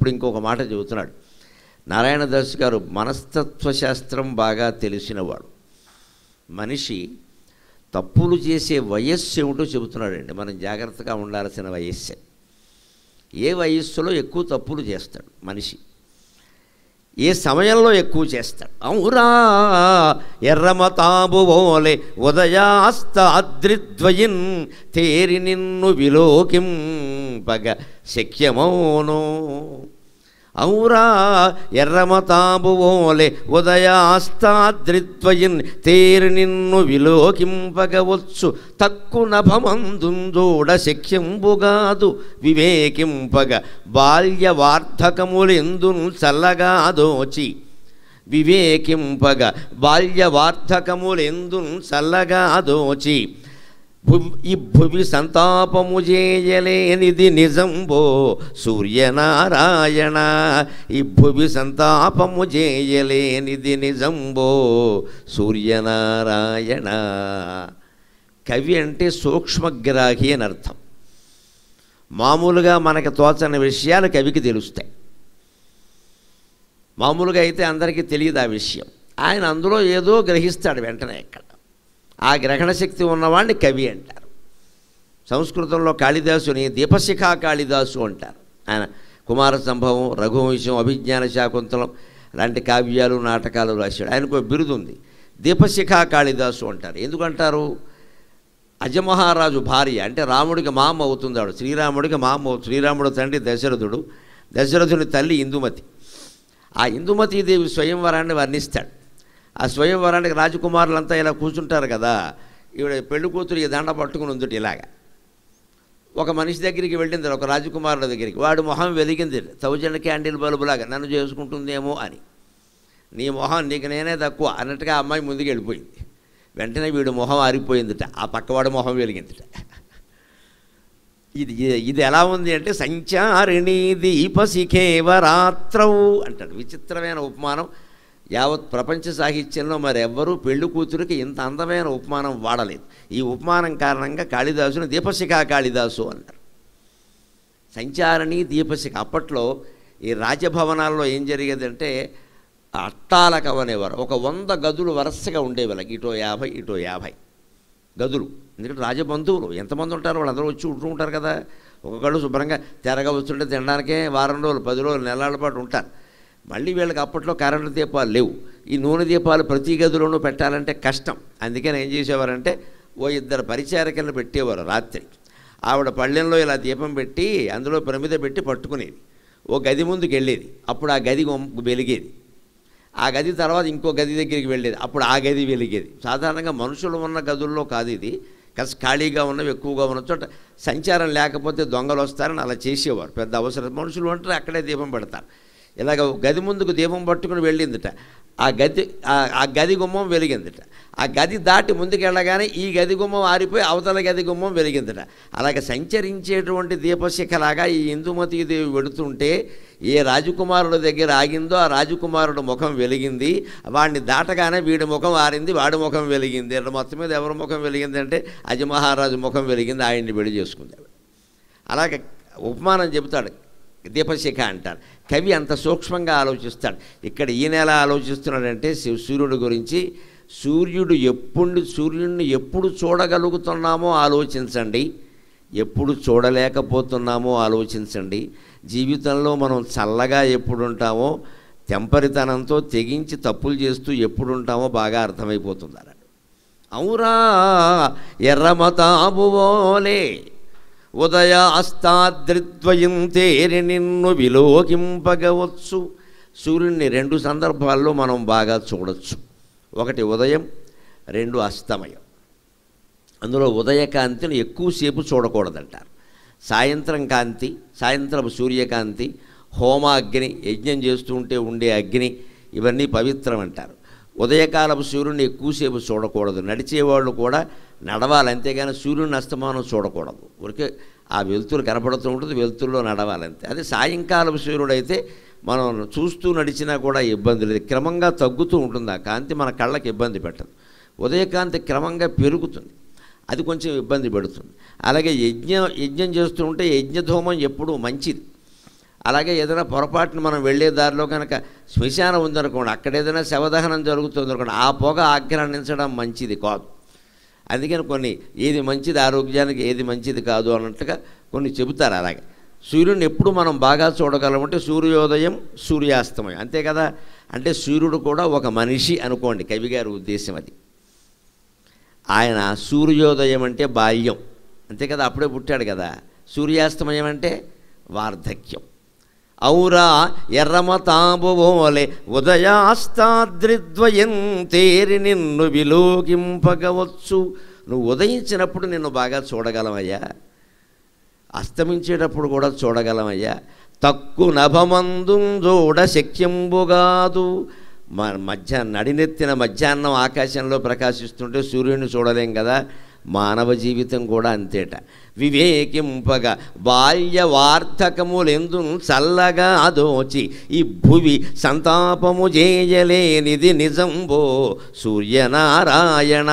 ఇప్పుడు ఇంకొక మాట చెబుతున్నాడు నారాయణదాస్ గారు. మనస్తత్వశాస్త్రం బాగా తెలిసినవాడు. మనిషి తప్పులు చేసే వయస్సు ఏమిటో చెబుతున్నాడండి. మనం జాగ్రత్తగా ఉండాల్సిన వయస్సే. ఏ వయస్సులో ఎక్కువ తప్పులు చేస్తాడు మనిషి, ఏ సమయంలో ఎక్కువ చేస్తాడు. ఔరా ఎర్రమతాబు ఓలే ఉదయాస్తాద్రిద్వయిన్ తేరి నిన్ను విలోకింపగ శక్యమౌనో. ఔరా ఎర్రమతాబు ఓలే ఉదయాస్తాద్రిద్వయిన్ తేరి నిన్ను విలోకింపగవచ్చు తక్కు నభమందుందోడ శక్యంబుగాదు వివేకింపగ బాల్య వార్ధకములెందును చల్లగా దోచి. వివేకింపగ బాల్య వార్ధకములెందును చల్లగా దోచి. ఈ భువి సంతాపము చేయలేనిది నిజంబో సూర్యనారాయణ. ఈ భువి సంతాపము చేయలేనిది నిజంబో సూర్యనారాయణ. కవి అంటే సూక్ష్మగ్రాహి అని అర్థం. మామూలుగా మనకు తోచని విషయాలు కవికి తెలుస్తాయి. మామూలుగా అయితే అందరికీ తెలియదు ఆ విషయం. ఆయన అందులో ఏదో గ్రహిస్తాడు వెంటనే. ఎక్కడ ఆ గ్రహణ శక్తి ఉన్నవాడిని కవి అంటారు. సంస్కృతంలో కాళిదాసుని దీపశిఖా కాళిదాసు అంటారు. ఆయన కుమార సంభవం, రఘువంశం, అభిజ్ఞాన శాకుంతలం లాంటి కావ్యాలు నాటకాలు రాశాడు. ఆయనకు బిరుదు ఉంది, దీపశిఖా కాళిదాసు అంటారు. ఎందుకంటారు? అజమహారాజు భార్య అంటే రాముడికి మామ అవుతుంది ఆవిడ. శ్రీరాముడికి మామ అవుతుంది. శ్రీరాముడు తండ్రి దశరథుడు, దశరథుని తల్లి ఇందుమతి. ఆ ఇందుమతీదేవి స్వయంవరాన్ని వర్ణిస్తాడు. ఆ స్వయంవరానికి రాజకుమారులంతా ఇలా కూర్చుంటారు కదా. ఈవిడ పెళ్లి కూతురు ఈ దండ పట్టుకుని ఉందుటి ఇలాగా. ఒక మనిషి దగ్గరికి వెళ్ళింది, ఒక రాజకుమారుల దగ్గరికి. వాడు మొహం వెలిగింది 1000 క్యాండిల్ బల్బులాగా, నన్ను చేసుకుంటుందేమో అని. నీ మొహం నీకు నేనే తక్కువ అన్నట్టుగా ఆ అమ్మాయి ముందుకు వెళ్ళిపోయింది. వెంటనే వీడు మొహం ఆరిపోయిందిట, ఆ పక్కవాడు మొహం వెలిగిందిట. ఇది ఎలా ఉంది అంటే సంచారిణీ దీపశిఖేవరాత్రౌ అంటాడు. విచిత్రమైన ఉపమానం. యావత్ ప్రపంచ సాహిత్యంలో మరెవ్వరూ పెళ్లి కూతురికి ఇంత అందమైన ఉపమానం వాడలేదు. ఈ ఉపమానం కారణంగా కాళిదాసుని దీపశిఖా కాళిదాసు అన్నారు. సంచారిణి దీపశిఖ. అప్పట్లో ఈ రాజభవనాల్లో ఏం జరిగేదంటే అట్టాలకం అనేవారు. ఒక 100 గదులు వరుసగా ఉండేవి. వాళ్ళకి ఇటో 50 ఇటో 50 గదులు. ఎందుకంటే రాజబంధువులు ఎంతమంది ఉంటారు, వాళ్ళందరూ వచ్చి ఉంటూ ఉంటారు కదా. ఒక్కొక్కళ్ళు శుభ్రంగా తెరగా వస్తుంటే తినడానికే వారం రోజులు 10 రోజులు నెలల పాటు ఉంటారు. మళ్ళీ వీళ్ళకి అప్పట్లో కరెంటు దీపాలు లేవు. ఈ నూనె దీపాలు ప్రతి గదిలోనూ పెట్టాలంటే కష్టం. అందుకని ఏం చేసేవారంటే ఓ 2 పరిచారికలను పెట్టేవారు. రాత్రి ఆవిడ పళ్ళెంలో ఇలా దీపం పెట్టి అందులో ప్రమిద పెట్టి పట్టుకునేది. ఓ గది ముందుకు వెళ్ళేది, అప్పుడు ఆ గది వెలిగేది. ఆ గది తర్వాత ఇంకో గది దగ్గరికి వెళ్ళేది, అప్పుడు ఆ గది వెలిగేది. సాధారణంగా మనుషులు ఉన్న గదుల్లో కాదు ఇది. కాస్త ఖాళీగా ఉన్నవి ఎక్కువగా ఉన్న చోట సంచారం లేకపోతే దొంగలు వస్తారని అలా చేసేవారు. పెద్ద అవసరం. మనుషులు ఉంటారు, అక్కడే దీపం పెడతారు. ఇలాగ గది ముందుకు దీపం పట్టుకుని వెళ్ళిందిట. ఆ గది గుమ్మం వెలిగిందిట. ఆ గది దాటి ముందుకెళ్ళగానే ఈ గది గుమ్మం ఆరిపోయి అవతల గది గుమ్మం వెలిగిందిట. అలాగే సంచరించేటువంటి దీపశిఖలాగా ఈ ఇందుమతీదేవి వెడుతుంటే ఏ రాజకుమారుడు దగ్గర ఆగిందో ఆ రాజకుమారుడు ముఖం వెలిగింది. వాడిని దాటగానే వీడి ముఖం ఆరింది, వాడి ముఖం వెలిగింది. మొత్తం మీద ఎవరి ముఖం వెలిగింది అంటే అజమహారాజు ముఖం వెలిగింది. ఆయన్ని పెళ్లి చేసుకుంది. అలాగే ఉపమానం చెబుతాడు, దీపశిఖ అంటారు. కవి అంత సూక్ష్మంగా ఆలోచిస్తాడు. ఇక్కడ ఈయన ఎలా ఆలోచిస్తున్నాడంటే సూర్యుడి గురించి. సూర్యుడిని ఎప్పుడు చూడగలుగుతున్నామో ఆలోచించండి, ఎప్పుడు చూడలేకపోతున్నామో ఆలోచించండి. జీవితంలో మనం చల్లగా ఎప్పుడు ఉంటామో, తెంపరితనంతో తెగించి తప్పులు చేస్తూ ఎప్పుడు ఉంటామో బాగా అర్థమైపోతుంది అన్నాడు. ఔరా ఎర్రమతాబువోలే ఉదయాస్తాద్రిద్వయం తేరి నిన్ను విలోకింపగవచ్చు. సూర్యుడిని 2 సందర్భాల్లో మనం బాగా చూడొచ్చు. ఒకటి ఉదయం, 2 అస్తమయం. అందులో ఉదయకాంతిని ఎక్కువసేపు చూడకూడదంటారు. సాయంత్రం కాంతి, సాయంత్రం సూర్యకాంతి, హోమాగ్ని, యజ్ఞం చేస్తూ ఉంటే ఉండే అగ్ని, ఇవన్నీ పవిత్రం అంటారు. ఉదయకాలపు సూర్యుడిని ఎక్కువసేపు చూడకూడదు. నడిచేవాళ్ళు కూడా నడవాలి, అంతేగాని సూర్యుడిని అస్తమానం చూడకూడదు. ఊరికే ఆ వెలుతురు కనపడుతూ ఉంటుంది, వెలుతురులో నడవాలంతే. అదే సాయంకాలపు సూర్యుడైతే మనం చూస్తూ నడిచినా కూడా ఇబ్బంది లేదు. క్రమంగా తగ్గుతూ ఉంటుంది ఆ కాంతి, మన కళ్ళకి ఇబ్బంది పెట్టదు. ఉదయకాంతి క్రమంగా పెరుగుతుంది, అది కొంచెం ఇబ్బంది పెడుతుంది. అలాగే యజ్ఞం చేస్తూ ఉంటే యజ్ఞధూమం ఎప్పుడూ మంచిది. అలాగే ఏదైనా పొరపాటున మనం వెళ్ళే దారిలో కనుక శ్మశానం ఉందనుకోండి, అక్కడ ఏదైనా శవదహనం జరుగుతుంది అనుకోండి, ఆ పొగ ఆగ్రహించడం మంచిది కాదు. అందుకని కొన్ని ఏది మంచిది ఆరోగ్యానికి, ఏది మంచిది కాదు అన్నట్టుగా కొన్ని చెబుతారు. అలాగే సూర్యుడిని ఎప్పుడు మనం బాగా చూడగలమంటే సూర్యోదయం సూర్యాస్తమయం, అంతే కదా. అంటే సూర్యుడు కూడా ఒక మనిషి అనుకోండి, కవి గారి ఉద్దేశం అది. ఆయన సూర్యోదయం అంటే బాల్యం, అంతే కదా, అప్పుడే పుట్టాడు కదా. సూర్యాస్తమయం అంటే వార్ధక్యం. ఔరా ఎర్రమతాబువోలే ఉదయాస్తాద్రిద్వయం తేరి నిన్ను విలోకింపగవచ్చు. నువ్వు ఉదయించినప్పుడు నిన్ను బాగా చూడగలమయ్యా, అస్తమించేటప్పుడు కూడా చూడగలమయ్యా. తక్కు నభమందు చూడ శక్యంబుగాదు. నడినెత్తిన మధ్యాహ్నం ఆకాశంలో ప్రకాశిస్తుంటే సూర్యుడిని చూడలేం కదా. మానవ జీవితం కూడా అంతేట. వివేకింపగా బాల్యవార్ధకములెందు చల్లగా దోచి ఈ భువి సంతాపము చేయలేనిది నిజంబో సూర్యనారాయణ.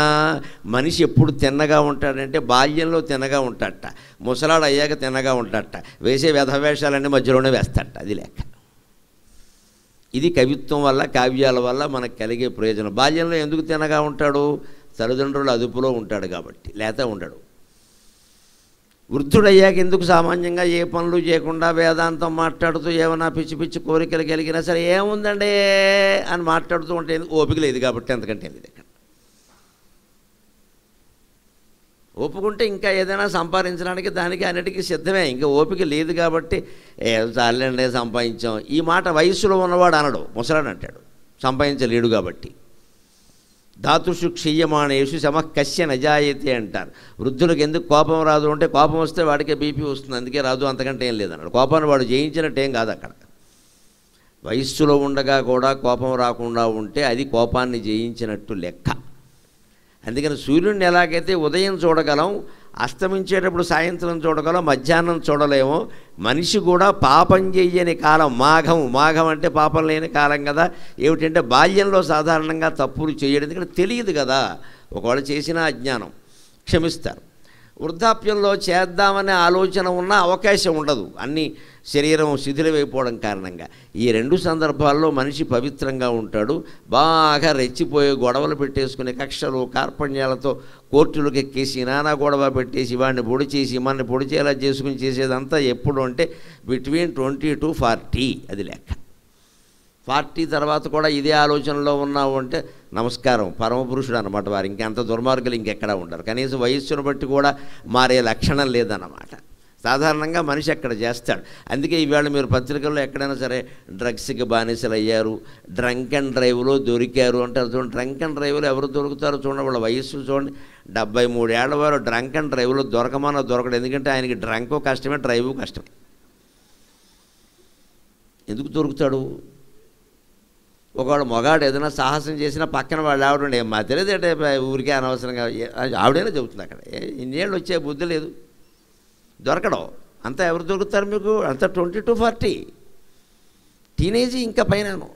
మనిషి ఎప్పుడు తిన్నగా ఉంటాడంటే బాల్యంలో తిన్నగా ఉంటాడట, ముసలాడు అయ్యాక తిన్నగా ఉంటాడట, వేసే వ్యధవేషాలన్నీ మధ్యలోనే వేస్తాడట. అది లెక్క. ఇది కవిత్వం వల్ల, కావ్యాల వల్ల మనకు కలిగే ప్రయోజనం. బాల్యంలో ఎందుకు తిన్నగా ఉంటాడు? తల్లిదండ్రుల అదుపులో ఉంటాడు కాబట్టి, లేత ఉండడు. వృద్ధుడయ్యాక ఎందుకు సామాన్యంగా ఏ పనులు చేయకుండా వేదాంతం మాట్లాడుతూ ఏమైనా పిచ్చి పిచ్చి కోరికలు కలిగినా సరే ఏముందండి అని మాట్లాడుతూ ఉంటే ఓపిక లేదు కాబట్టి, అంతకంటే లేదు. ఇక్కడ ఒప్పుకుంటే ఇంకా ఏదైనా సంపాదించడానికి దానికి అన్నిటికీ సిద్ధమే. ఇంకా ఓపిక లేదు కాబట్టి చాలండి సంపాదించాం. ఈ మాట వయస్సులో ఉన్నవాడు అనడు, ముసలాడు అంటాడు, సంపాదించలేడు కాబట్టి. ధాతుషు క్షీయమాణేషు శమః కస్య నజాయతే అంటారు. వృద్ధులకు ఎందుకు కోపం రాదు అంటే, కోపం వస్తే వాడికే బీపీ వస్తుంది, అందుకే రాదు, అంతకంటే ఏం లేదన్నాడు. కోపాన్ని వాడు జయించినట్టు ఏం కాదు అక్కడ. వయస్సులో ఉండగా కూడా కోపం రాకుండా ఉంటే అది కోపాన్ని జయించినట్టు లెక్క. అందుకని సూర్యుడిని ఎలాగైతే ఉదయం చూడగలం, అస్తమించేటప్పుడు సాయంత్రం చూడగలం, మధ్యాహ్నం చూడలేము, మనిషి కూడా పాపం చెయ్యని కాలం మాఘం అంటే పాపం లేని కాలం కదా. ఏమిటంటే బాల్యంలో సాధారణంగా తప్పులు చేయడం, ఎందుకంటే తెలియదు కదా. ఒకవేళ చేసిన అజ్ఞానం క్షమిస్తారు. వృద్ధాప్యంలో చేద్దామనే ఆలోచన ఉన్న అవకాశం ఉండదు, అన్నీ శరీరం శిథిలమైపోవడం కారణంగా. ఈ రెండు సందర్భాల్లో మనిషి పవిత్రంగా ఉంటాడు. బాగా రెచ్చిపోయి గొడవలు పెట్టేసుకునే కక్షలు కార్పణ్యాలతో కోర్టులకు ఎక్కేసి నానా గొడవ పెట్టేసి వాడిని పొడి చేసి మనని పొడి చేయాలా చేసుకుని చేసేదంతా ఎప్పుడు అంటే బిట్వీన్ 20 to 40, అది లెక్క. 40 తర్వాత కూడా ఇదే ఆలోచనలో ఉన్నావు అంటే నమస్కారం, పరమపురుషుడు అన్నమాట వారు. ఇంకెంత దుర్మార్గులు ఇంకెక్కడా ఉండరు. కనీసం వయస్సును బట్టి కూడా మారే లక్షణం లేదన్నమాట. సాధారణంగా మనిషి అక్కడ చేస్తాడు. అందుకే ఈవేళ మీరు పత్రికల్లో ఎక్కడైనా సరే డ్రగ్స్కి బానిసలు అయ్యారు, డ్రంక్ అండ్ డ్రైవ్లో దొరికారు అంటారు. చూడండి, డ్రంక్ అండ్ డ్రైవ్లో ఎవరు దొరుకుతారో చూడండి, వాళ్ళ వయస్సు చూడండి. 73 ఏళ్ల వారు డ్రంక్ అండ్ డ్రైవ్లో దొరకడు. ఎందుకంటే ఆయనకి డ్రంకు కష్టమే, డ్రైవ్ కష్టమే. ఎందుకు దొరుకుతాడు? ఒకవాడు మగాడు ఏదైనా సాహసం చేసినా పక్కన వాళ్ళు ఆవిడ మా తెలియదంటే ఊరికే అనవసరంగా ఆవిడైనా చెబుతుంది. అక్కడ ఇన్నేళ్ళు వచ్చే బుద్ధి లేదు, దొరకడం. అంతా ఎవరు దొరుకుతారు మీకు? అంతా 20 to 40 టీనేజీ ఇంకా పైనను.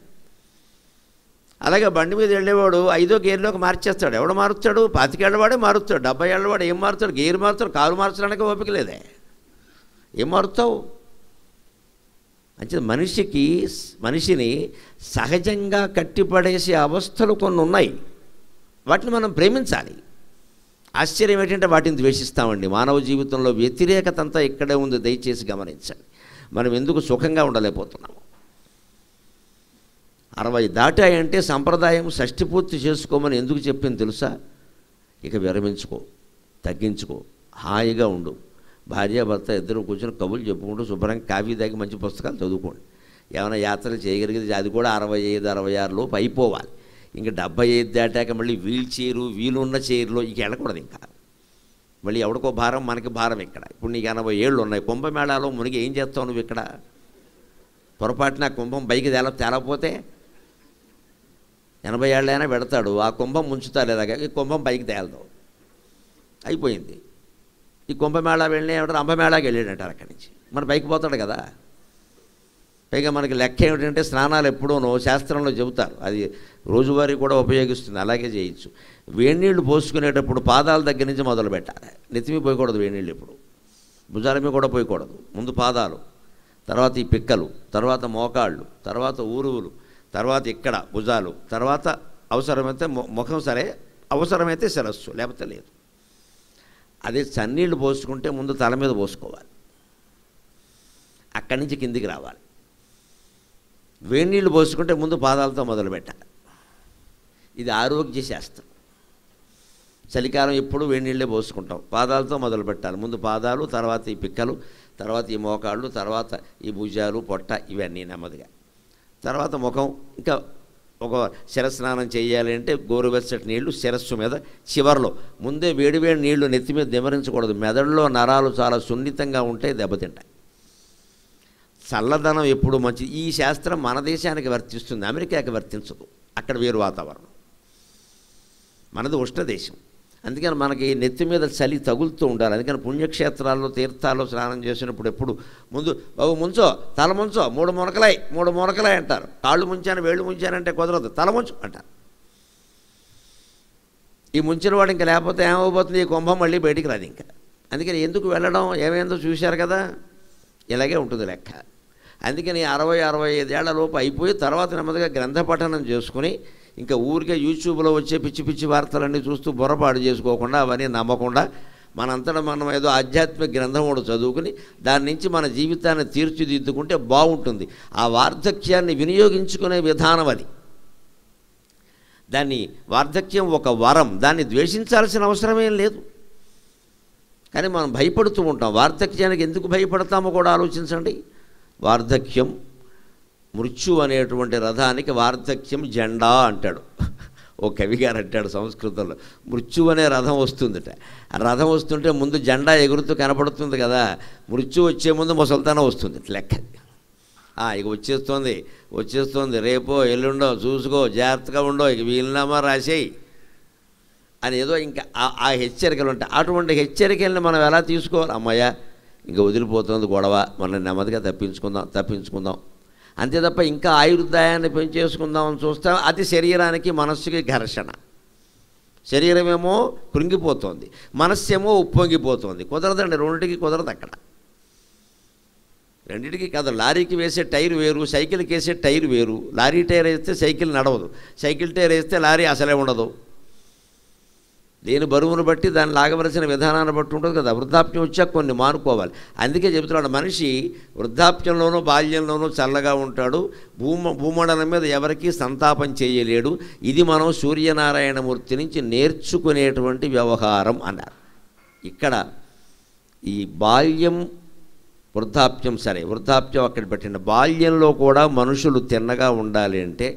అలాగే బండి మీద వెళ్ళేవాడు 5వ గేర్లోకి మార్చేస్తాడు. ఎవడు మారుస్తాడు? 25 ఏళ్ళవాడే మారుస్తాడు. 70 ఏళ్ళవాడు ఏం మారుతాడు? గేరు మారుతాడు. కారు మార్చడానికి ఓపిక లేదే, ఏం మారుతావు? అంటే మనిషిని సహజంగా కట్టిపడేసే అవస్థలు కొన్ని ఉన్నాయి, వాటిని మనం ప్రేమించాలి. ఆశ్చర్యం ఏంటంటే వాటిని ద్వేషిస్తామండి. మానవ జీవితంలో వ్యతిరేకత అంతా ఇక్కడే ఉంది, దయచేసి గమనించండి. మనం ఎందుకు సుఖంగా ఉండలేకపోతున్నాము? 60 దాటాయంటే సంప్రదాయం షష్ఠి పూర్తి చేసుకోమని ఎందుకు చెప్పింది తెలుసా? ఇక విరమించుకో, తగ్గించుకో, హాయిగా ఉండు. భార్యాభర్త ఇద్దరు కూర్చొని కబుర్లు చెప్పుకుంటూ శుభ్రంగా కాఫీ తాగి మంచి పుస్తకాలు చదువుకోండి. ఏమైనా యాత్రలు చేయగలిగితే అది కూడా 65, 66 లోపు అయిపోవాలి. ఇంకా 75 దాటాక మళ్ళీ వీలున్న చైర్లో ఇక వెళ్ళకూడదు. ఇంకా మళ్ళీ ఎవడికో భారం, మనకి భారం. ఇక్కడ ఇప్పుడు నీకు 80 ఏళ్ళు ఉన్నాయి. కుంభమేళాలో మునిగి ఏం చేస్తావు నువ్వు? ఇక్కడ పొరపాటున కుంభం పైకి తేలకపోతే 80 ఏళ్ళైనా పెడతాడు, ఆ కుంభం ముంచుతారు. ఇలాగా ఈ కుంభం పైకి తేలదు, అయిపోయింది. ఈ కుంభమేళా వెళ్ళిన ఏమంటారు? అంబమేళాకి వెళ్ళాడంటారు. అక్కడి నుంచి మన పైకి పోతాడు కదా. పైగా మనకి లెక్క ఏమిటంటే స్నానాలు ఎప్పుడూనో శాస్త్రంలో చెబుతారు, అది రోజువారీ కూడా ఉపయోగిస్తుంది, అలాగే చేయొచ్చు. వేడినీళ్ళు పోసుకునేటప్పుడు పాదాల దగ్గర నుంచి మొదలు పెట్టాలి. నెత్తిమి పోయకూడదు వేడినీళ్ళు. ఇప్పుడు భుజాల మీద కూడా పోయకూడదు. ముందు పాదాలు, తర్వాత ఈ పిక్కలు, తర్వాత మోకాళ్ళు, తర్వాత ఊరువులు, తర్వాత ఇక్కడ భుజాలు, తర్వాత అవసరమైతే ముఖం, సరే అవసరమైతే శిరస్సు, లేకపోతే లేదు. అదే చన్నీళ్ళు పోసుకుంటే ముందు తల మీద పోసుకోవాలి, అక్కడి నుంచి కిందికి రావాలి. వేడి నీళ్ళు పోసుకుంటే ముందు పాదాలతో మొదలు పెట్టాలి. ఇది ఆరోగ్య శాస్త్రం. చలికాలం ఎప్పుడు వేడి నీళ్ళే పోసుకుంటాం, పాదాలతో మొదలు పెట్టాలి. ముందు పాదాలు, తర్వాత ఈ పిక్కలు, తర్వాత ఈ మోకాళ్ళు, తర్వాత ఈ భుజాలు, పొట్ట, ఇవన్నీ నెమ్మదిగా. తర్వాత ముఖం. ఇంకా ఒక శిరస్నానం చేయాలి అంటే గోరువెచ్చటి నీళ్లు శిరస్సు మీద, చివర్లో. ముందే వేడివేడి నీళ్లు నెత్తి మీద దిమరించకూడదు. మెదడులో నరాలు చాలా సున్నితంగా ఉంటాయి, దెబ్బతింటాయి. చల్లదనం ఎప్పుడు మంచిది. ఈ శాస్త్రం మన దేశానికి వర్తిస్తుంది, అమెరికాకి వర్తించదు. అక్కడ వేరు వాతావరణం, మనది ఉష్ణ దేశం. అందుకని మనకి నెత్తి మీద చలి తగులుతూ ఉండాలి. అందుకని పుణ్యక్షేత్రాల్లో, తీర్థాల్లో స్నానం చేసినప్పుడు ఎప్పుడు ముందు బాబు ముంచో, తల ముంచో, 3 మునకలాయి అంటారు. కాళ్ళు ముంచాను, వేళ్ళు ముంచానంటే కుదరదు, తల ముంచు అంటారు. ఈ ముంచిన వాడు ఇంకా లేకపోతే ఏమవుతుంది, ఈ కుంభం మళ్ళీ బయటికి రాదు ఇంకా. అందుకని ఎందుకు వెళ్ళడం, ఏమైందో చూశారు కదా, ఇలాగే ఉంటుంది లెక్క. అందుకని 60-65 ఏళ్ల లోపు అయిపోయి తర్వాత నెమ్మదిగా గ్రంథ పఠనం చేసుకుని, ఇంకా ఊరికే యూట్యూబ్లో వచ్చే పిచ్చి పిచ్చి వార్తలన్నీ చూస్తూ బుర్రపాడు చేసుకోకుండా, అవన్నీ నమ్మకుండా, మనంతటా మనం ఏదో ఆధ్యాత్మిక గ్రంథం కూడా చదువుకుని దాని నుంచి మన జీవితాన్ని తీర్చిదిద్దుకుంటే బాగుంటుంది. ఆ వార్ధక్యాన్ని వినియోగించుకునే విధానం అది. దాన్ని వార్ధక్యం ఒక వరం, దాన్ని ద్వేషించాల్సిన అవసరమేం లేదు. కానీ మనం భయపడుతూ ఉంటాం. వార్ధక్యానికి ఎందుకు భయపడతామో కూడా ఆలోచించండి. వార్ధక్యం, మృత్యు అనేటువంటి రథానికి వార్ధక్యం జెండా అంటాడు ఓ కవిగారు. అంటాడు సంస్కృతంలో, మృత్యు అనే రథం వస్తుందట. ఆ రథం వస్తుంటే ముందు జెండా ఎగురుతూ కనపడుతుంది కదా, మృత్యు వచ్చే ముందు ముసల్తానం వస్తుంది లెక్క. ఇక వచ్చేస్తోంది, రేపో ఎల్లుండో చూసుకో, జాగ్రత్తగా ఉండో, ఇక వీలునామా రాసేయి అని ఏదో ఇంకా ఆ హెచ్చరికలు ఉంటాయి. అటువంటి హెచ్చరికల్ని మనం ఎలా తీసుకోవాలి? అమ్మయ్య ఇంకా వదిలిపోతుంది గొడవ, మనం నెమ్మదిగా తప్పించుకుందాం అంతే తప్ప ఇంకా ఆయుర్దాయాన్ని పెంచేసుకుందామని చూస్తాం. అది శరీరానికి మనస్సుకి ఘర్షణ. శరీరమేమో కృంగిపోతుంది, మనస్సేమో ఉప్పొంగిపోతుంది. కుదరదండి, రెండింటికి కుదరదు అక్కడ. రెండింటికి కాదు. లారీకి వేసే టైర్ వేరు, సైకిల్కి వేసే టైర్ వేరు. లారీ టైర్ వేస్తే సైకిల్ నడవదు, సైకిల్ టైర్ వేస్తే లారీ అసలే ఉండదు. దేని బరువును బట్టి దాన్ని లాగవలసిన విధానాన్ని బట్టి ఉంటుంది కదా. వృద్ధాప్యం వచ్చాక కొన్ని మానుకోవాలి. అందుకే చెబుతున్నాడు, మనిషి వృద్ధాప్యంలోనూ బాల్యంలోనూ చల్లగా ఉంటాడు, భూమండలం మీద ఎవరికీ సంతాపం చేయలేడు. ఇది మనం సూర్యనారాయణమూర్తి నుంచి నేర్చుకునేటువంటి వ్యవహారం అన్నారు. ఇక్కడ ఈ బాల్యం, వృద్ధాప్యం, సరే వృద్ధాప్యం అక్కడ పెట్టిన, బాల్యంలో కూడా మనుషులు తిన్నగా ఉండాలి అంటే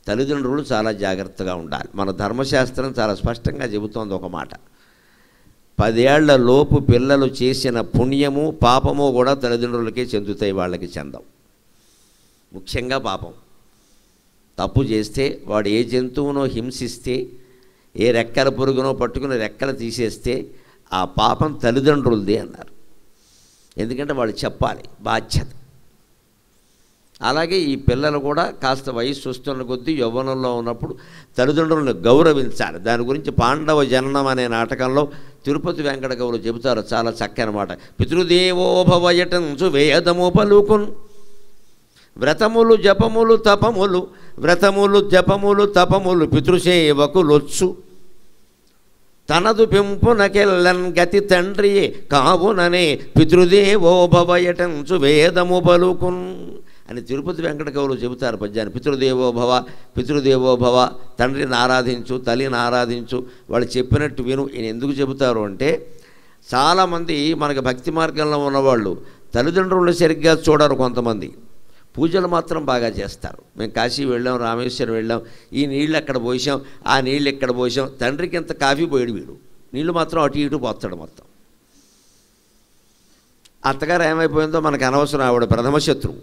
తల్లిదండ్రులు చాలా జాగ్రత్తగా ఉండాలి. మన ధర్మశాస్త్రం చాలా స్పష్టంగా చెబుతోంది ఒక మాట. 10 ఏళ్ల లోపు పిల్లలు చేసిన పుణ్యము పాపము కూడా తల్లిదండ్రులకే చెందుతాయి, వాళ్ళకి చెందవు. ముఖ్యంగా పాపం. తప్పు చేస్తే, వాడు ఏ జంతువునో హింసిస్తే, ఏ రెక్కల పురుగునో పట్టుకుని రెక్కలు తీసేస్తే ఆ పాపం తల్లిదండ్రులదే అన్నారు. ఎందుకంటే వాళ్ళు చెప్పాలి, బాధ్యత. అలాగే ఈ పిల్లలు కూడా కాస్త వయస్సు వస్తున్న కొద్దీ యవ్వనంలో ఉన్నప్పుడు తల్లిదండ్రులను గౌరవించాలి. దాని గురించి పాండవ జననం అనే నాటకంలో తిరుపతి వెంకట కవులు చెబుతారు చాలా చక్కని మాట. పితృదేవోభవయటంచు వేదము పలుకున్ వ్రతములు జపములు తపములు, వ్రతములు జపములు తపములు పితృసేవకులొచ్చు తనదు పెంపునకెల్లన్ గతి తండ్రియే కావుననే పితృదేవోభవయటంచు వేదము పలుకున్ అని తిరుపతి వెంకట కవులు చెబుతారు పద్యాన్ని. పితృదేవోభవ, తండ్రిని ఆరాధించు, తల్లిని ఆరాధించు, వాళ్ళు చెప్పినట్టు విను. ఈయన ఎందుకు చెబుతారు అంటే, చాలామంది మనకి భక్తి మార్గంలో ఉన్నవాళ్ళు తల్లిదండ్రులను సరిగ్గా చూడరు. కొంతమంది పూజలు మాత్రం బాగా చేస్తారు. మేము కాశీ వెళ్ళాం, రామేశ్వరం వెళ్ళాం, ఈ నీళ్ళు అక్కడ పోసాం, ఆ నీళ్ళు ఇక్కడ పోసాం. తండ్రికి ఎంత కాఫీ పోయాడు వీడు, నీళ్ళు మాత్రం అటు ఇటు పోతాడు మొత్తం. అత్తగారు ఏమైపోయిందో మనకు అనవసరం, ఆవిడ ప్రథమ శత్రువు.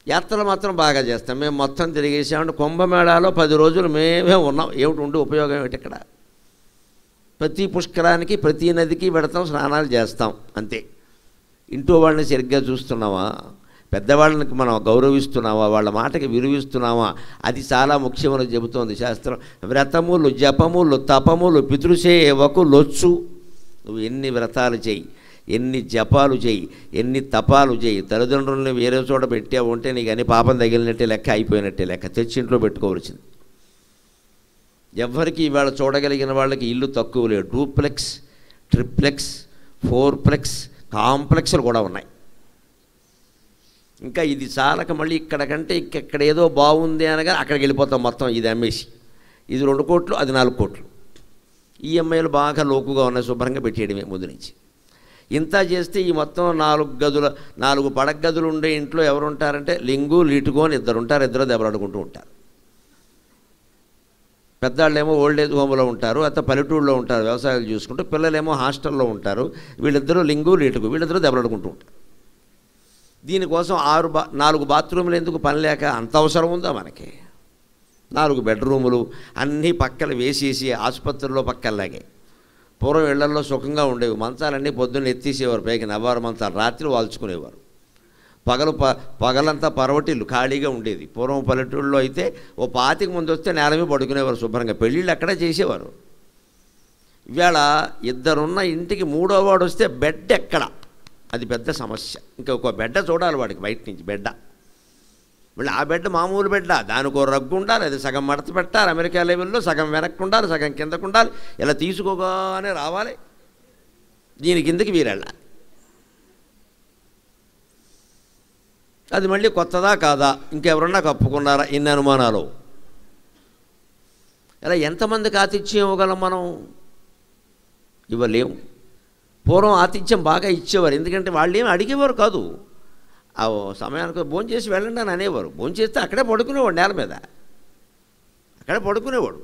యాత్రలు మాత్రం బాగా చేస్తాం. మేము మొత్తం తిరిగేసామంటే కుంభమేళాలో 10 రోజులు మేమే ఉన్నాం. ఏమిటి ఉండి ఉపయోగం ఏమిటి? ఇక్కడ ప్రతి పుష్కరానికి, ప్రతి నదికి పెడతాం, స్నానాలు చేస్తాం, అంతే. ఇంట్లో వాళ్ళని సరిగ్గా చూస్తున్నావా? పెద్దవాళ్ళకి మనం గౌరవిస్తున్నావా? వాళ్ళ మాటకి విలువిస్తున్నావా? అది చాలా ముఖ్యమని చెబుతోంది శాస్త్రం. వ్రతములు జపములు తపములు పితృసేవకులొచ్చు. నువ్వు ఎన్ని వ్రతాలు చెయ్యి, ఎన్ని జపాలు చేయి, ఎన్ని తపాలు చేయి, తల్లిదండ్రులను వేరే చోట పెట్టావు ఉంటే నీకు అన్ని పాపం తగిలినట్టే లెక్క, అయిపోయినట్టే లెక్క, తెచ్చి ఇంట్లో పెట్టుకోవలసింది. ఎవ్వరికి ఇవాళ చూడగలిగిన వాళ్ళకి ఇల్లు తక్కువ లేదు. డూప్లెక్స్, ట్రిప్లెక్స్, ఫోర్ప్లెక్స్, కాంప్లెక్స్లు కూడా ఉన్నాయి. ఇంకా ఇది చాలక మళ్ళీ ఇక్కడ కంటే ఇక్కడ ఏదో బాగుంది అనగా అక్కడికి వెళ్ళిపోతాం మొత్తం. ఇది అమ్మేసి ఇది 2 కోట్లు, అది 4 కోట్లు. ఈఎంఐలు బాగా లోకుగా ఉన్నాయి, శుభ్రంగా పెట్టేయడమే ముందు నుంచి. ఇంత చేస్తే ఈ మొత్తం 4 పడక గదులు ఉండే ఇంట్లో ఎవరు ఉంటారంటే లింగు లీటుగో అని ఇద్దరు ఉంటారు. ఇద్దరు దెబ్బలాడుకుంటూ ఉంటారు. పెద్దవాళ్ళేమో ఓల్డేజ్ హోమ్లో ఉంటారు, అత్త పల్లెటూళ్ళలో ఉంటారు వ్యవసాయాలు చూసుకుంటూ. పిల్లలేమో హాస్టల్లో ఉంటారు. వీళ్ళిద్దరూ లింగు లీటుకు, వీళ్ళిద్దరూ దెబ్బలాడుకుంటూ ఉంటారు. దీనికోసం 4 బాత్రూములు ఎందుకు పని లేక? అంత అవసరం ఉందా మనకి? 4 బెడ్రూములు అన్నీ పక్కలు వేసేసి ఆసుపత్రుల్లో పక్కల్లాగే. పూర్వం ఇళ్లల్లో సుఖంగా ఉండేవి. మంచాలన్నీ పొద్దున్న ఎత్తేసేవారు, పైకి నవ్వారు మంచాలు, రాత్రి వాల్చుకునేవారు. పగలంతా పరవటిల్లు ఖాళీగా ఉండేది. పూర్వం పల్లెటూళ్ళలో అయితే ఓ 25 మంది వస్తే నేల మీద పడుకునేవారు శుభ్రంగా. పెళ్ళిళ్ళు అక్కడే చేసేవారు. ఇవాళ ఇద్దరున్న ఇంటికి 3వ వాడు వస్తే బెడ్ ఎక్కడ? అది పెద్ద సమస్య. ఇంకొక బెడ్డ చూడాలి వాడికి బయట నుంచి బెడ్డ. మళ్ళీ ఆ బెడ్ మామూలు బెడ్డ, దానికో రగ్గు ఉండాలి, అది సగం మడత పెట్టాలి అమెరికా లెవెల్లో, సగం వెనక్కు ఉండాలి, సగం కిందకు ఉండాలి. ఇలా తీసుకోగానే రావాలి, దీని కిందకి వీరెళ్ళాలి. అది మళ్ళీ కొత్తదా కాదా, ఇంకెవరన్నా కప్పుకున్నారా, ఇన్ని అనుమానాలు. ఇలా ఎంతమందికి ఆతిథ్యం ఇవ్వగలం మనం? ఇవ్వలేము. పూర్వం ఆతిథ్యం బాగా ఇచ్చేవారు, ఎందుకంటే వాళ్ళు ఏమి అడిగేవారు కాదు. ఆ సమయానికి భోంచేసి వెళ్ళండి అని అనేవారు. భోంచేస్తే అక్కడే పడుకునేవాడు, నేల మీద అక్కడే పడుకునేవాడు.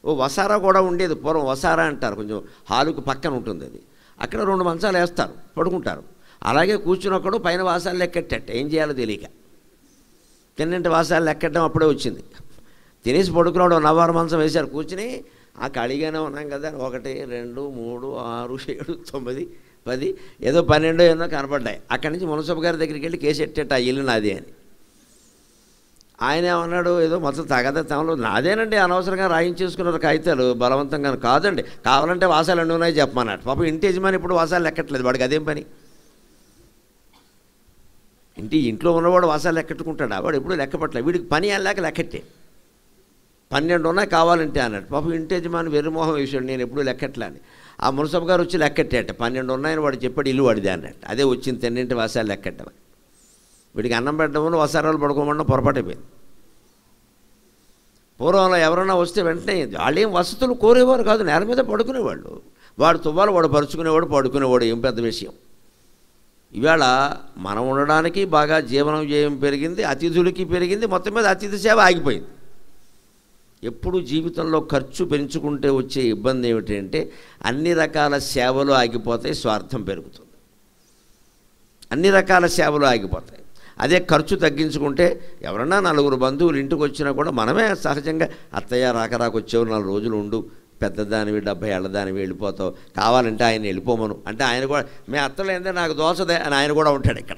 ఓ వసారా కూడా ఉండేది పూర్వం. వసారా అంటారు, కొంచెం హాలుకు పక్కన ఉంటుంది అది. అక్కడ 2 మంచాలు వేస్తారు, పడుకుంటారు. అలాగే కూర్చున్నప్పుడు పైన వాసాలు లెక్కెట్టేట, ఏం చేయాలో తెలియక. తిన్నింటి వాసాలు లెక్కట్టడం అప్పుడే వచ్చింది. తినేసి పడుకున్నాడు, 4 మంచం వేశారు. కూర్చుని ఆ ఖాళీగానే ఉన్నాం కదా, 1 2 3 6 7 9 10 ఏదో 12 ఏదో కనపడ్డాయి. అక్కడి నుంచి మునసబు గారి దగ్గరికి వెళ్ళి కేసు ఎట్టేట, ఆ ఇల్లు నాదే అని. ఆయన ఏమన్నాడు, ఏదో మొత్తం తగదత్తంలో నాదేనండి, అనవసరంగా రాయించేసుకున్నారు కాగితాలు బలవంతంగా. కాదండి, కావాలంటే వాసాలు ఎన్ని ఉన్నాయి చెప్పమన్నాడు. పాపం ఇంటి యజమాని ఇప్పుడు వాసాలు లెక్కట్లేదు, వాడికి అదేం పని? ఇంట్లో ఉన్నవాడు వాసాలు లెక్కెట్టుకుంటాడా? వాడు ఎప్పుడు లెక్కపట్లే. వీడికి పని వెళ్ళాక లెక్కట్టే. 12 ఉన్నాయి కావాలంటే అన్నాడు. పాపం ఇంటి యజమాని వెర్రిమోహం వేసాడు, నేను ఎప్పుడు లెక్కట్లే అని. ఆ మునసబు గారు వచ్చి లెక్కట్టేట, 12 ఉన్నాయని వాడు చెప్పాడు, ఇల్లు వాడిదే అన్నట్టు. అదే వచ్చింది తిన్నింటి వాసాలు లెక్కట్టమని. వీడికి అన్నం పెట్టడం వసారాలు పడుకోమన్నా పొరపాటైపోయింది. పూర్వంలో ఎవరన్నా వస్తే వెంటనే వాళ్ళేం వసతులు కోరేవారు కాదు, నేల మీద పడుకునేవాళ్ళు. వాడు తువ్వాలు వాడు పరుచుకునేవాడు, పడుకునేవాడు, ఏం పెద్ద విషయం. ఇవాళ మనం ఉండడానికి బాగా జీవనం వ్యయం పెరిగింది, అతిథులకి పెరిగింది, మొత్తం మీద అతిథి సేవ ఆగిపోయింది. ఎప్పుడు జీవితంలో ఖర్చు పెంచుకుంటే వచ్చే ఇబ్బంది ఏమిటంటే అన్ని రకాల సేవలు ఆగిపోతాయి, స్వార్థం పెరుగుతుంది. అన్ని రకాల సేవలు ఆగిపోతాయి. అదే ఖర్చు తగ్గించుకుంటే ఎవరన్నా 4 బంధువులు ఇంటికి వచ్చినా కూడా మనమే సహజంగా అత్తయ్య రాకరాకొచ్చేవు 4 రోజులు ఉండు, పెద్దదానివి 70 ఏళ్ళ దానివి వెళ్ళిపోతావు, కావాలంటే ఆయన వెళ్ళిపోమను అంటే ఆయన కూడా మీ అత్తలు ఏందే నాకు దోసదే అని ఆయన కూడా ఉంటాడు. ఇక్కడ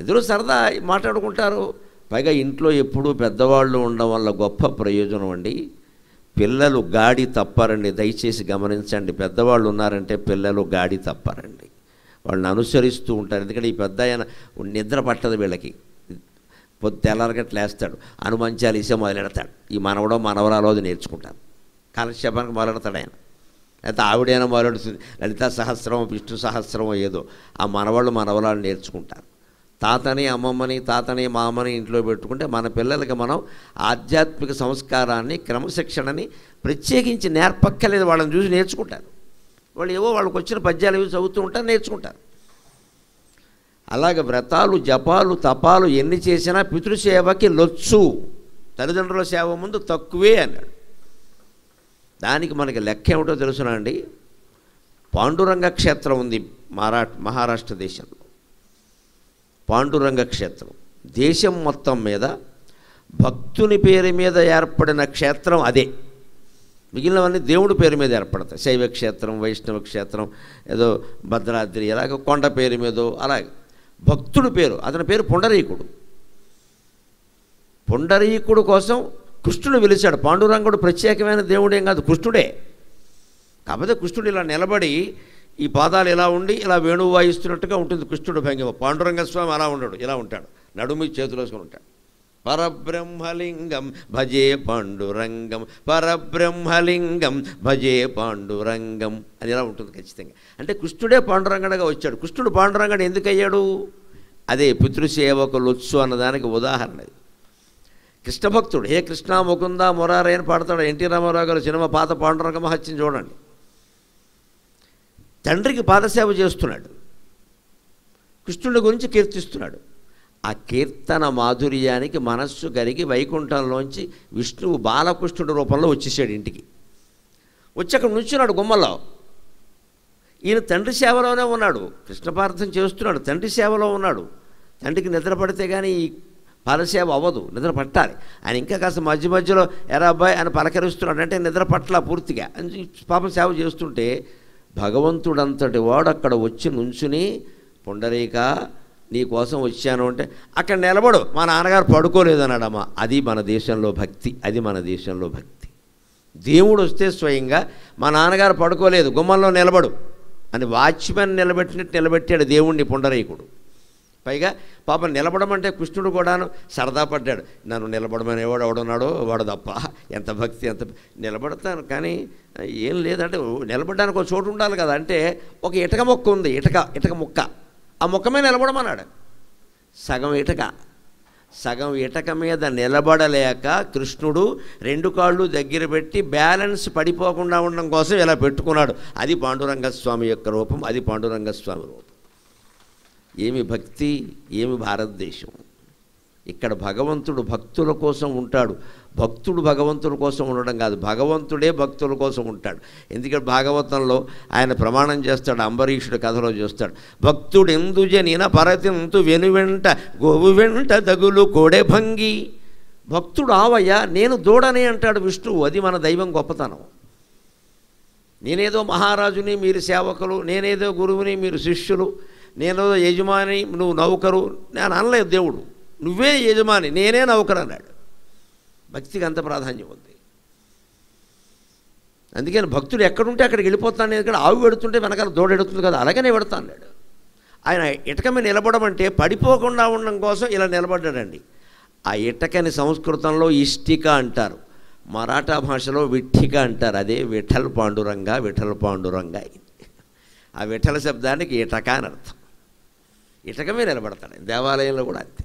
ఎదురు సరదా మాట్లాడుకుంటారు. పైగా ఇంట్లో ఎప్పుడూ పెద్దవాళ్ళు ఉండడం వల్ల గొప్ప ప్రయోజనం అండి. పిల్లలు గాడి తప్పారండి, దయచేసి గమనించండి. పెద్దవాళ్ళు ఉన్నారంటే పిల్లలు గాడి తప్పారండి, వాళ్ళని అనుసరిస్తూ ఉంటారు. ఎందుకంటే ఈ పెద్ద ఆయన నిద్ర పట్టదు వీళ్ళకి. తెల్లారగట్టు లేస్తాడు, అనుమంచాలు ఇసే మొదలెడతాడు. ఈ మనవడో మనవరాలో అది నేర్చుకుంటారు, కాలక్షేపానికి మొదలెడతాడు ఆయన. లేకపోతే ఆవిడైనా మొదలెడుతుంది, లలితా సహస్రమో విష్ణు సహస్రమో ఏదో. ఆ మనవాళ్ళు మనవరాలు నేర్చుకుంటారు. తాతని అమ్మమ్మని తాతని మామని ఇంట్లో పెట్టుకుంటే మన పిల్లలకి మనం ఆధ్యాత్మిక సంస్కారాన్ని క్రమశిక్షణని ప్రత్యేకించి నేర్పక్కలేదు, వాళ్ళని చూసి నేర్చుకుంటారు. వాళ్ళు ఏవో వాళ్ళకి వచ్చిన పద్యాలు ఏవి చదువుతూ ఉంటారు, నేర్చుకుంటారు. అలాగే వ్రతాలు జపాలు తపాలు ఎన్ని చేసినా పితృసేవకి లొచ్చు, తల్లిదండ్రుల సేవ ముందు తక్కువే అన్నాడు. దానికి మనకి లెక్క ఏమిటో తెలుసునా అండి? పాండురంగ క్షేత్రం ఉంది మహారాష్ట్ర దేశంలో. పాండురంగ క్షేత్రం దేశం మొత్తం మీద భక్తుని పేరు మీద ఏర్పడిన క్షేత్రం అదే. మిగిలినవన్నీ దేవుడి పేరు మీద ఏర్పడతాయి. శైవ క్షేత్రం, వైష్ణవ క్షేత్రం, ఏదో భద్రాద్రి, అలాగే కొండ పేరు మీదో. అలాగే భక్తుడి పేరు, అతని పేరు పుండరీకుడు. పుండరీకుడు కోసం కృష్ణుడు వెలిశాడు. పాండురంగుడు ప్రత్యేకమైన దేవుడేం కాదు, కృష్ణుడే. కాకపోతే కృష్ణుడు ఇలా నిలబడి ఈ పాదాలు ఇలా ఉండి ఇలా వేణువు వాయిస్తున్నట్టుగా ఉంటుంది కృష్ణుడు భంగిమ. పాండురంగ స్వామి అలా ఉండడు, ఇలా ఉంటాడు, నడుము చేతులు వేసుకుని ఉంటాడు. పరబ్రహ్మలింగం భజే పాండురంగం, పరబ్రహ్మలింగం భజే పాండురంగం అని ఇలా ఉంటుంది ఖచ్చితంగా. అంటే కృష్ణుడే పాండురంగడుగా వచ్చాడు. కృష్ణుడు పాండురంగడు ఎందుకు అయ్యాడు? అదే పితృసేవకులొచ్చు అన్నదానికి ఉదాహరణ. కృష్ణ భక్తుడు, హే కృష్ణ ముకుంద మురారే అని పాడతాడు. ఎన్టీ రామారావు గారు సినిమా పాత పాండురంగ మహత్యం చూడండి. తండ్రికి పాదసేవ చేస్తున్నాడు, కృష్ణుడి గురించి కీర్తిస్తున్నాడు. ఆ కీర్తన మాధుర్యానికి మనస్సు కరిగి వైకుంఠంలోంచి విష్ణువు బాలకృష్ణుడి రూపంలో వచ్చేసాడు ఇంటికి. వచ్చి అక్కడ నుంచున్నాడు గుమ్మలో. ఈయన తండ్రి సేవలోనే ఉన్నాడు, కృష్ణపార్థం చేస్తున్నాడు, తండ్రి సేవలో ఉన్నాడు. తండ్రికి నిద్ర పడితే కానీ ఈ పాదసేవ అవ్వదు, నిద్ర పట్టాలి. ఆయన ఇంకా కాస్త మధ్య మధ్యలో ఎరా అబ్బాయి అని పలకరిస్తున్నాడు, అంటే నిద్ర పట్ల పూర్తిగా అని పాపం సేవ చేస్తుంటే భగవంతుడంతటి వాడు అక్కడ వచ్చి నుంచుని, పుండరీక నీ కోసం వచ్చాను అంటే అక్కడ నిలబడు, మా నాన్నగారు పడుకోలేదన్నాడమ్మా. అది మన దేశంలో భక్తి, అది మన దేశంలో భక్తి. దేవుడు వస్తే స్వయంగా మా నాన్నగారు పడుకోలేదు గుమ్మంలో నిలబడు అని వాచ్మెన్ నిలబెట్టినట్టు నిలబెట్టాడు దేవుణ్ణి పుండరీకుడు. పైగా పాపం నిలబడమంటే కృష్ణుడు కూడాను సరదా పడ్డాడు. నన్ను నిలబడమనేవాడు ఎవడున్నాడో వాడు తప్ప, ఎంత భక్తి, ఎంత నిలబడతాను కానీ ఏం లేదంటే నిలబడడానికి ఒక చోటు ఉండాలి కదా. అంటే ఒక ఇటక మొక్క ఉంది, ఇటక ముక్క, ఆ మొక్క మీద నిలబడమన్నాడు. సగం ఇటక మీద నిలబడలేక కృష్ణుడు రెండు కాళ్ళు దగ్గర పెట్టి బ్యాలెన్స్ పడిపోకుండా ఉండడం కోసం ఇలా పెట్టుకున్నాడు. అది పాండురంగస్వామి యొక్క రూపం, అది పాండురంగస్వామి రూపం. ఏమి భక్తి, ఏమి భారతదేశం! ఇక్కడ భగవంతుడు భక్తుల కోసం ఉంటాడు. భక్తుడు భగవంతుడి కోసం ఉండడం కాదు, భగవంతుడే భక్తుల కోసం ఉంటాడు. ఎందుకంటే భాగవతంలో ఆయన ప్రమాణం చేస్తాడు, అంబరీషుడి కథలో చేస్తాడు. భక్తుడెందుజనిన పరతింతు వెనువెంట గోవు వెంట దగులు కోడె భంగి. భక్తుడు ఆవయ్య, నేను దూడనే అంటాడు విష్ణువు. అది మన దైవం గొప్పతనం. నేనేదో మహారాజుని, మీరు సేవకులు, నేనేదో గురువుని, మీరు శిష్యులు, నేనేదో యజమాని, నువ్వు నౌకరు. నేను అనలేదు దేవుడు, నువ్వే యజమాని, నేనే నౌకరు అన్నాడు. భక్తికి అంత ప్రాధాన్యం ఉంది. అందుకని భక్తుడు ఎక్కడుంటే అక్కడికి వెళ్ళిపోతాను. ఎందుకంటే ఆవు పెడుతుంటే వెనకాల దూడెడుతుంది కదా, అలాగనే పెడతా అన్నాడు. ఆయన ఇటక మీద నిలబడమంటే పడిపోకుండా ఉండడం కోసం ఇలా నిలబడ్డాడండి. ఆ ఇటకని సంస్కృతంలో ఇష్టిక అంటారు, మరాఠా భాషలో విఠ్ఠిక అంటారు. అదే విఠల్ పాండురంగ, విఠల్ పాండురంగ అయింది. ఆ విఠల శబ్దానికి ఇటక అని అర్థం. ఇటక మీద నిలబడతాడు, దేవాలయంలో కూడా అంతే.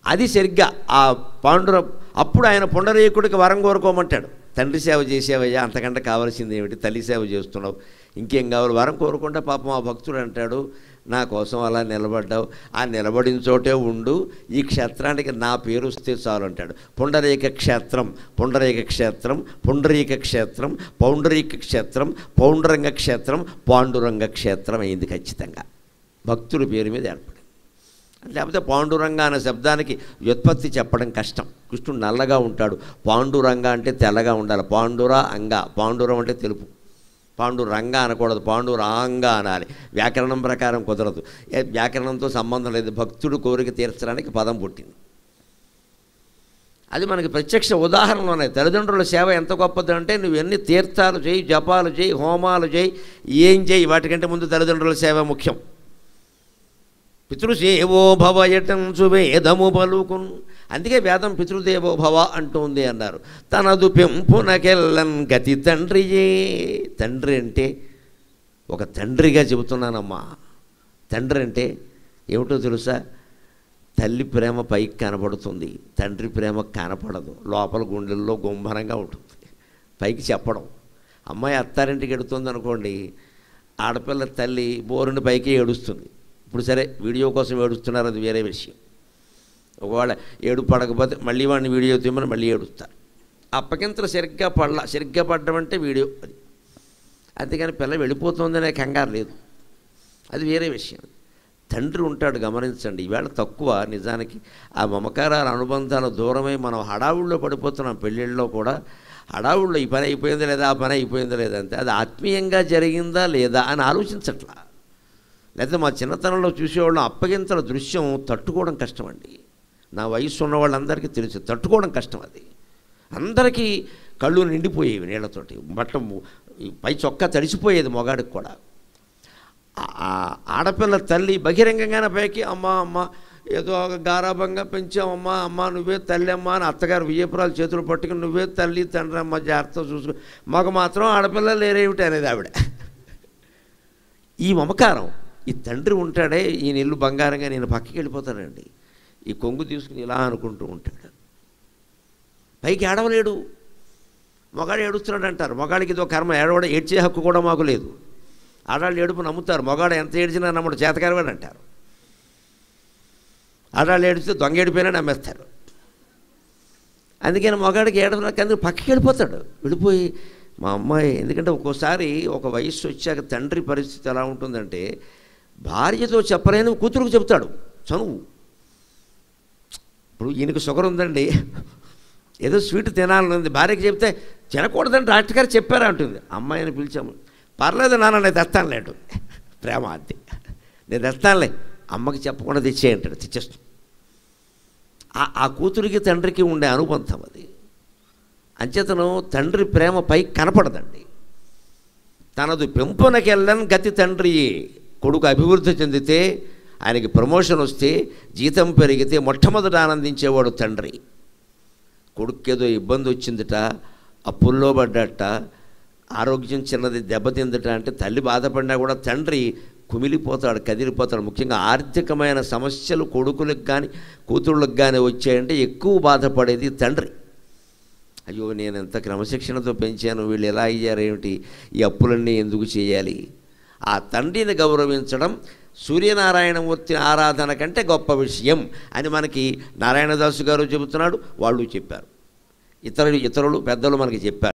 అది సరిగ్గా ఆ అప్పుడు ఆయన పుండరీకుడికి వరం కోరుకోమంటాడు. తండ్రి సేవ చేసేవయ్యా, అంతకంటే కావాల్సింది ఏమిటి, తల్లి సేవ చేస్తున్నావు, ఇంకేం కావాలి, వరం కోరుకుంటే పాపం ఆ భక్తుడు అంటాడు, నా కోసం అలా నిలబడ్డావు, ఆ నిలబడిన చోటే ఉండు, ఈ క్షేత్రానికి నా పేరు వస్తే చాలు అంటాడు. పుండరీక క్షేత్రం, పుండరీక క్షేత్రం, పుండరీక క్షేత్రం, పౌండరీక క్షేత్రం, పౌండరంగ క్షేత్రం, పాండురంగ క్షేత్రం అయింది ఖచ్చితంగా. భక్తుడి పేరు మీద ఏర్పడింది. లేకపోతే పాండురంగ అనే శబ్దానికి వ్యుత్పత్తి చెప్పడం కష్టం. కృష్ణుడు నల్లగా ఉంటాడు, పాండురంగ అంటే తెల్లగా ఉండాలి. పాండుర అంగ, పాండురం అంటే తెలుపు, పాండురంగ అనకూడదు, పాండురాంగ అనాలి. వ్యాకరణం ప్రకారం కుదరదు, వ్యాకరణంతో సంబంధం లేదు. భక్తుడు కోరిక తీర్చడానికి పదం పుట్టింది. అది మనకి ప్రత్యక్ష ఉదాహరణలు ఉన్నాయి. తల్లిదండ్రుల సేవ ఎంత గొప్పది అంటే, నువ్వు ఎన్ని తీర్థాలు చేయి, జపాలు చేయి, హోమాలు చేయి, ఏం చేయి, వాటికంటే ముందు తల్లిదండ్రుల సేవ ముఖ్యం. పితృసేవో భవ యటంచు వేదము పలుకున్. అందుకే వేదం పితృదేవో భవ అంటుంది అన్నారు. తనదు పెంపునకెల్లన్ గతి తండ్రియే. తండ్రి అంటే ఒక తండ్రిగా చెబుతున్నానమ్మా. తండ్రి అంటే ఏమిటో తెలుసా? తల్లి ప్రేమ పైకి కనపడుతుంది, తండ్రి ప్రేమ కనపడదు, లోపల గుండెల్లో గుంభరంగా ఉంటుంది. పైకి చెప్పడం. అమ్మాయి అత్తారింటికి ఎడుతుంది అనుకోండి, ఆడపిల్ల తల్లి బోరుని పైకి ఏడుస్తుంది. ఇప్పుడు సరే వీడియో కోసం ఏడుస్తున్నారు, అది వేరే విషయం. ఒకవేళ ఏడు పడకపోతే మళ్ళీ వాడిని వీడియో తీయమని మళ్ళీ ఏడుస్తారు. అప్పగింతలు సరిగ్గా పడ్డం అంటే వీడియో అది. అంతేకాని పిల్ల వెళ్ళిపోతుందనే కంగారు లేదు, అది వేరే విషయం. తండ్రి ఉంటాడు, గమనించండి. ఈవేళ తక్కువ నిజానికి ఆ మమకారాల అనుబంధాల దూరమై మనం హడావుల్లో పడిపోతున్నాం. పెళ్ళిళ్ళలో కూడా హడావుల్లో ఈ పని అయిపోయిందా లేదా, ఆ పని అయిపోయిందా లేదా, అంతే. అది ఆత్మీయంగా జరిగిందా లేదా అని ఆలోచించట్లా. లేకపోతే మా చిన్నతనంలో చూసేవాళ్ళం అప్పగింతల దృశ్యం తట్టుకోవడం కష్టం అండి. నా వయసు ఉన్న వాళ్ళందరికీ తెలుసు, తట్టుకోవడం కష్టం. అది అందరికీ కళ్ళు నిండిపోయేవి నీళ్లతోటి. పై చొక్కా తడిసిపోయేది మొగాడికి కూడా. ఆడపిల్ల తల్లి బహిరంగంగానే పైకి అమ్మ అమ్మ ఏదో ఒక గారాభంగా పెంచామమ్మా, అమ్మ నువ్వే తల్లి అమ్మ అని అత్తగారు వియ్యపురాలు చేతులు పట్టుకుని నువ్వే తల్లి తండ్రి అమ్మ జాగ్రత్త చూసుకో, మాకు మాత్రం ఆడపిల్ల లేరేమిటి అనేది ఆవిడ. ఈ మమకారం, ఈ తండ్రి ఉంటాడే ఈయన ఇల్లు బంగారంగా నేను పక్కకి వెళ్ళిపోతానండి, ఈ కొంగు తీసుకుని ఇలా అనుకుంటూ ఉంటాడు. పైకి ఏడవలేడు, మొగాడు ఏడుస్తున్నాడు అంటారు. మొగాడికి ఇదో కర్మ, ఏడ్చే హక్కు కూడా మాకు లేదు. ఆడాళ్ళు ఏడుపు నమ్ముతారు, మొగాడు ఎంత ఏడ్చినా నమ్మడు, చేతకారవాడు అంటారు. ఆడాళ్ళు ఏడిస్తే దొంగ ఏడిపోయినా నమ్మేస్తారు. అందుకని మొగాడికి ఏడవడానికి పక్కకి వెళ్ళిపోతాడు. వెళ్ళిపోయి మా అమ్మాయి, ఎందుకంటే ఒక్కోసారి ఒక వయస్సు వచ్చాక తండ్రి పరిస్థితి ఎలా ఉంటుందంటే భార్యతో చెప్పలేని కూతురుకు చెప్తాడు చనువు. ఇప్పుడు ఈయనకు షుగర్ ఉందండి, ఏదో స్వీట్ తినాలని ఉంది, భార్యకి చెప్తే తినకూడదని డాక్టర్ గారు చెప్పారా అంటుంది. అమ్మాయిని పిలిచాము, పర్లేదు నాన్న నేను తెస్తానులే అంటుంది. ప్రేమ అంతే, నేను తెస్తానులే, అమ్మకి చెప్పకుండా తెచ్చేయంటాడు, తెచ్చేస్తుంది. ఆ కూతురికి తండ్రికి ఉండే అనుబంధం అది. అంచేతను తండ్రి ప్రేమ పైకి కనపడదండి. తనదు పెంపునకెళ్ళని గతి తండ్రి. కొడుకు అభివృద్ధి చెందితే, ఆయనకి ప్రమోషన్ వస్తే, జీతం పెరిగితే మొట్టమొదట ఆనందించేవాడు తండ్రి. కొడుకు ఏదో ఇబ్బంది వచ్చిందిట, అప్పుల్లో పడ్డట, ఆరోగ్యం చిన్నది దెబ్బతిందట అంటే తల్లి బాధపడినా కూడా తండ్రి కుమిలిపోతాడు, కదిలిపోతాడు. ముఖ్యంగా ఆర్థికమైన సమస్యలు కొడుకులకు కానీ కూతుళ్ళకి కానీ వచ్చాయంటే ఎక్కువ బాధపడేది తండ్రి. అయ్యో నేను ఎంత క్రమశిక్షణతో పెంచాను, వీళ్ళు ఎలా అయ్యారేమిటి, ఈ అప్పులన్నీ ఎందుకు చేయాలి. ఆ తండ్రిని గౌరవించడం సూర్యనారాయణమూర్తి ఆరాధన కంటే గొప్ప విషయం అని మనకి నారాయణదాసు గారు చెబుతున్నాడు, వాళ్ళు చెప్పారు, ఇతరులు పెద్దలు మనకి చెప్పారు.